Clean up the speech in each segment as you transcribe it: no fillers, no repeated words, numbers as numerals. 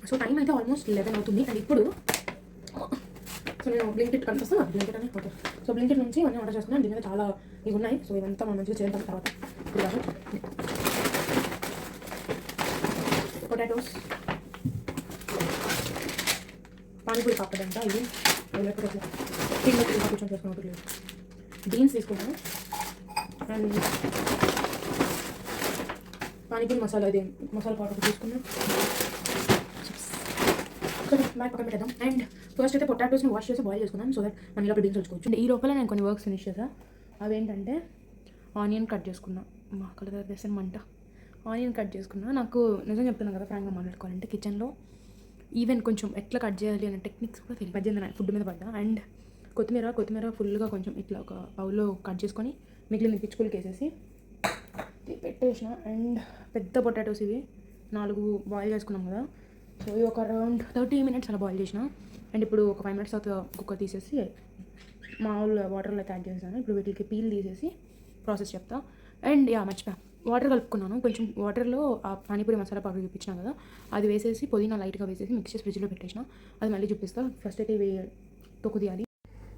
So time అయితే almost 11 అవుతుంది. And ఇప్పుడు సో నేను బ్లింకిట్ కనిపిస్తాను, బ్లింకిట్ అని ఓకే. సో బ్లింకిట్ నుంచి అన్నీ ఆర్డర్ చేసుకున్నాను. దీని మీద చాలా ఇవి ఉన్నాయి. సో ఇవంతా మనం మంచిగా చేద్దాం తర్వాత. ఇప్పుడు కాదు పొటాటోస్, పానీపూరి పాపడంట ఇది లేకపోతే కూర్చొని చేసుకున్నట్టు లేదు. బీన్స్ తీసుకున్నాను అండ్ పానీపూరి మసాలా, ఇది మసాలా పౌడర్ తీసుకున్నాను. బ్యాక్ పక్కన పెట్టేద్దాం. అండ్ ఫస్ట్ అయితే పొటాటోస్ని వాష్ చేసి బాయిల్ చేసుకున్నాను సో దట్ మనం ఇలా బీన్స్ ఉంచుకోవచ్చు. ఈ లోపల నేను కొన్ని వర్క్స్ ఫినిష్ చేసా. అవేంటంటే ఆనియన్ కట్ చేసుకున్నా, మా కలర్ వేసాను మంట. ఆనియన్ కట్ చేసుకున్నా. నాకు నిజం చెప్తున్నాను కదా, ఫ్రాంక్గా మాట్లాడుకోవాలంటే కిచెన్లో ఈవెన్ కొంచెం ఎట్లా కట్ చేయాలి అనే టెక్నిక్స్ కూడా తెలియదు. మధ్య ఫుడ్ మీద పడ్డా. అండ్ కొత్తిమీర ఫుల్గా కొంచెం ఇట్లా ఒక బౌల్లో కట్ చేసుకొని మిగిలిన పిచ్చుకులకి వేసేసి పెట్టేసిన. అండ్ పెద్ద పొటాటోస్ ఇవి 4 బాయిల్ చేసుకున్నాం కదా. సో ఇవి ఒక అరౌండ్ 30 minutes అలా బాయిల్ చేసిన. అండ్ ఇప్పుడు ఒక 5 minutes తర్వాత కుక్కర్ తీసేసి మామూలు వాటర్లో అయితే యాడ్ చేసాను. ఇప్పుడు వీటికి పీల్ తీసేసి ప్రాసెస్ చెప్తా. అండ్ మర్చిపోయా, వాటర్ కలుపుకున్నాను. కొంచెం వాటర్లో ఆ పానీపూరి మసాలా పౌడర్ చూపించిన కదా, అది వేసేసి పుదీనా లైట్గా వేసేసి మిక్స్ చేసి ఫ్రిడ్జ్లో పెట్టేసిన. అది మళ్ళీ చూపిస్తా. ఫస్ట్ అయితే ఇవి తొక్కు తీయాలి.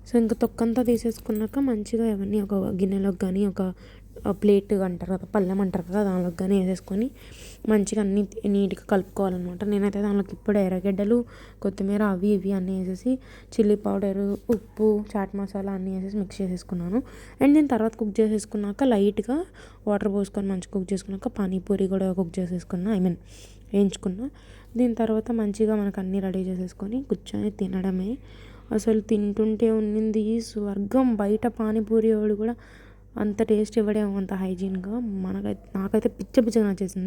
సో ఇంకా తొక్కంతా తీసేసుకున్నాక మంచిగా ఇవన్నీ ఒక గిన్నెలోకి కానీ ఒక ప్లేట్ అంటారు కదా, పళ్ళెం అంటారు కదా, దానిలోకి కానీ వేసేసుకొని మంచిగా అన్నీ నీట్గా కలుపుకోవాలన్నమాట. నేనైతే దానిలోకి ఇప్పుడు ఎర్రగడ్డలు, కొత్తిమీర అవి ఇవి అన్నీ వేసేసి చిల్లీ పౌడరు, ఉప్పు, చాట్ మసాలా అన్నీ వేసేసి మిక్స్ చేసేసుకున్నాను. అండ్ నేను తర్వాత కుక్ చేసేసుకున్నాక లైట్గా వాటర్ పోసుకొని మంచిగా కుక్ చేసుకున్నాక పానీపూరి కూడా కుక్ చేసేసుకున్నా, వేయించుకున్నా. దీని తర్వాత మంచిగా మనకు అన్నీ రెడీ చేసేసుకొని కూర్చొని తినడమే. అసలు తింటుంటే ఉన్నింది స్వర్గం. బయట పానీపూరి వాడు కూడా అంత టేస్ట్ ఇవ్వడేమో, అంత హైజీన్గా. నాకైతే పిచ్చగా నచ్చేసింది.